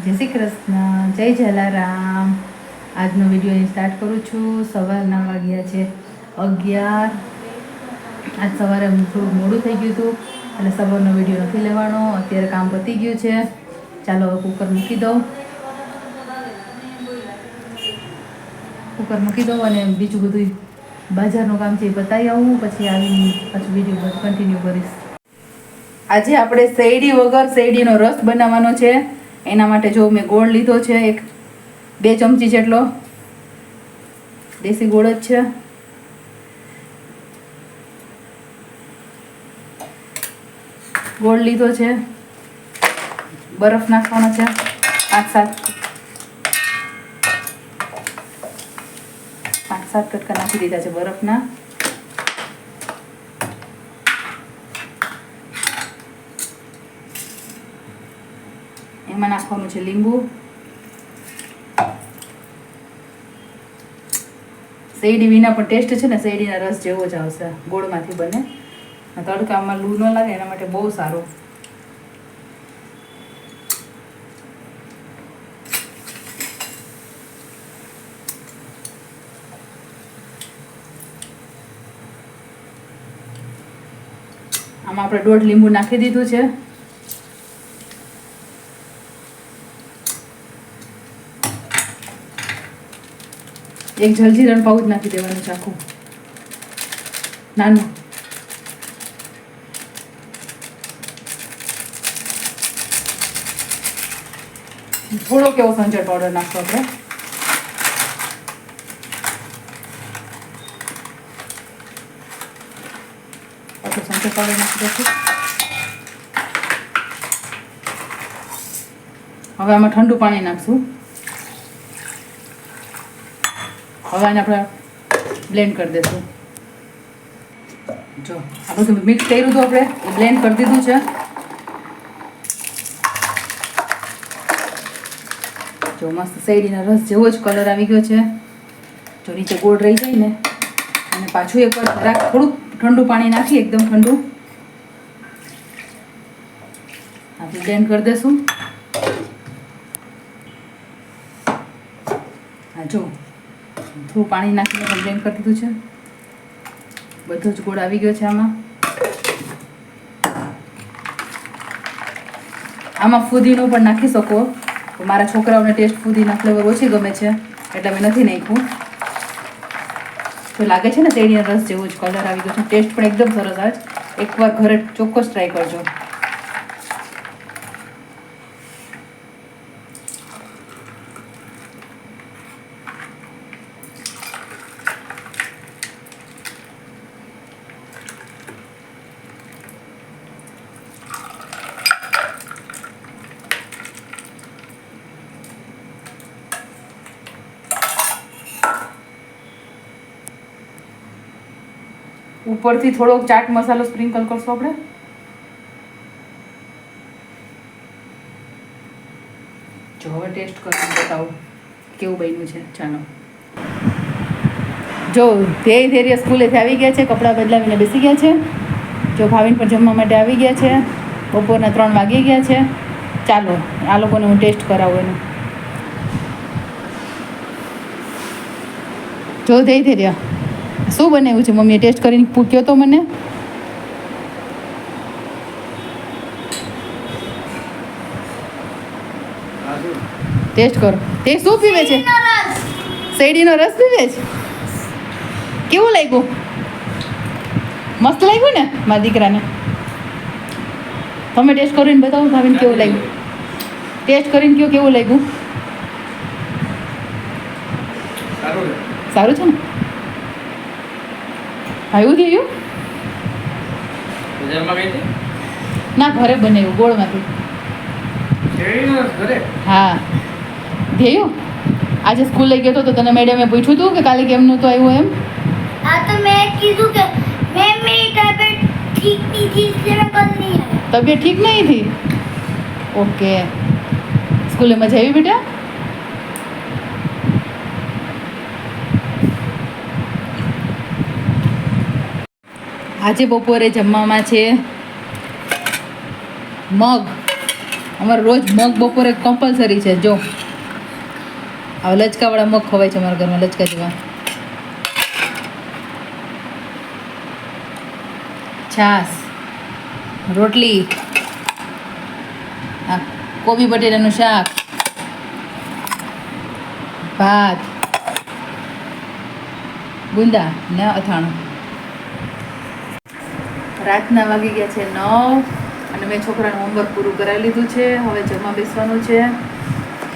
જય શ્રી કૃષ્ણ, જય જલારામ. આજનો વિડીયો અહીં સ્ટાર્ટ કરું છું. સવારના વાગ્યા છે 11. આજ સવારે થોડું મોડું થઈ ગયું હતું એટલે સવારનો વિડીયો નથી લેવાનો. અત્યારે કામ પતી ગયું છે. ચાલો હવે કુકર મૂકી દઉં અને બીજું બધું બજારનું કામ છે એ બતાવી આવું. પછી આવીને પાછું વિડીયો કન્ટિન્યુ કરીશ. આજે આપણે શેરડી વગર શેરડીનો રસ બનાવવાનો છે. એના માટે જો મેં ગોળ લીધો છે, 2 ચમચી જેટલો દેશી ગોળ જ છે. ગોળ લીધો છે, બરફ નાખવાનો છે 5-7 કટકા નાખી દીધા છે બરફના. એમાં નાખવાનું છે લીંબુ. શેરડી વિના પણ ટેસ્ટ છે ને શેરડીના રસ જેવો જ આવશે. ગોળમાંથી બને, તડકામાં લૂ ન લાગે એના માટે બહુ સારું. આમાં આપણે 1/2 લીંબુ નાખી દીધું છે. એક જલજીરાનું પાઉચ નાખી દેવાનું છે આખું નાનું. થોડો કેવો સંચળ પાવડર નાખવો આપણે. આટલું સંચળ પાવડર નાખી દઈશું. હવે આમાં ઠંડુ પાણી નાખશું. હવે આને આપણે બ્લેન્ડ કરી દઈશું. જો આ બધું મિક્સ કર્યું હતું આપણે, બ્લેન્ડ કરી દીધું છે. જો મસ્ત શેરડીના રસ જેવો જ કલર આવી ગયો છે. જો નીચે ગોળ રહી જાય ને અને પાછું એકવાર જરાક થોડુંક ઠંડુ પાણી નાખી, એકદમ ઠંડુ આપણે બ્લેન્ડ કરી દઈશું. હા જો થોડું પાણી નાખીને બ્લેન્ડ કરી દીધું છે. બધો જ ગોળ આવી ગયો છે આમાં. આમાં ફુદીનો પણ નાખી શકો. મારા છોકરાઓને ટેસ્ટ ફુદીના ફ્લેવર ઓછી ગમે છે એટલે મેં નથી નાખ્યું. તો લાગે છે ને શેરડીના રસ જેવો જ કલર આવી ગયો છે. ટેસ્ટ પણ એકદમ સરસ આવે છે. એકવાર ઘરે ચોક્કસ ટ્રાય કરજો. ઉપરથી થોડોક ચાટ મસાલો સ્પ્રિંકલ કરશું આપણે. જો હવે ટેસ્ટ કરીને બતાવું કેવું બન્યું છે. ચાલો જો ધીરે સ્કૂલેથી આવી ગયા છે, કપડાં બદલાવીને બેસી ગયા છે. જો ભાવિન પણ જમવા માટે આવી ગયા છે. બપોરના 3 વાગી ગયા છે. ચાલો આ લોકોને હું ટેસ્ટ કરાવું એનું. જો ધીરે શું બનાવ્યું છે મમ્મીએ? ટેસ્ટ કરીને પૂછ્યો તો મને. ટેસ્ટ કરો. તે શું પીવે છે? શેરડીનો રસ પીવે છે. કેવું લાગ્યું? મસ્ત લાગ્યું ને મારા દીકરાને? તમે ટેસ્ટ કરીને બતાવો ભાભીને કેવું લાગ્યું. ટેસ્ટ કરીને કયો કેવું લાગ્યું. સારું છે ને? આવ્યું થયું ના? ઘરે બનાવ્યું ગોળમાંથી. હા ધ્યેયું આજે સ્કૂલ લઈ ગયો તો તને મેડમે પૂછ્યું હતું કે કાલે કેમ નહોતું આવ્યું એમ? હા તો મેં કીધું કે મેં મેરી તબિયત ઠીક નહીં थी इसलिए मैं कल नहीं आया. તબિયત ઠીક નહીં થી? ઓકે. સ્કૂલે મજા આવી બેટા? આજે બપોરે જમવામાં છે મગ અમારે રોજ મગ બપોરે કમ્પલસરી છે. જો આ લચકાવાળા મગ ખવાય છે અમારા ઘરમાં, લચકા જેવા. છાસ, રોટલી, આ કોબી બટેટાનું શાક, ભાત, ગુંદા ને અથાણું. રાતના વાગી ગયા છે 9 અને મેં છોકરાનું હોમવર્ક પૂરું કરાવી લીધું છે. હવે જમવા બેસવાનું છે.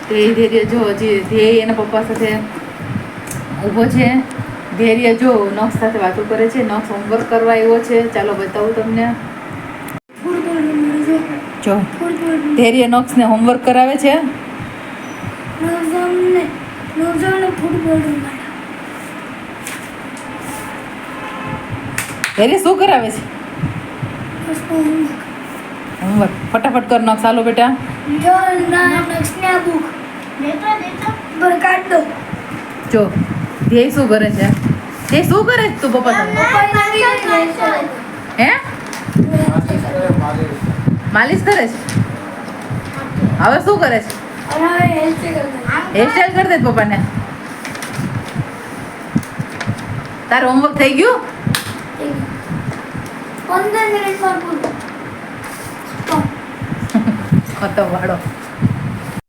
ધીરે જો હજી ધ્યેય એના પપ્પા સાથે ઊભો છે. ધૈર્ય જો નક્ષ સાથે વાતો કરે છે. નક્ષ હોમવર્ક કરવા આવ્યો છે. ચાલો બતાવું તમને. ફૂટબોલ રમવાનું છે. જો ફૂટબોલ ધૈર્ય નક્ષને હોમવર્ક કરાવે છે. નવજામને ફૂટબોલ રમવાના. ધૈર્ય શું કરાવે છે? હોમવર્ક. હોમવર્ક ફટાફટ કર નક્ષ. ચાલો બેટા. જો નક્ષને આ બુક દેતા બર કાઢ દો. જો ધ્યેય શું કરે છે? તે શું કરે છે તું પપ્પા સાથે? હે માલિશ કરે છે? હવે શું કરે છે? હેરસ્ટાઈલ કરી દે પપ્પાને. તારું હોમવર્ક થઈ ગયું? 15 મિનિટમાં પૂરું. ખતમ વાળો.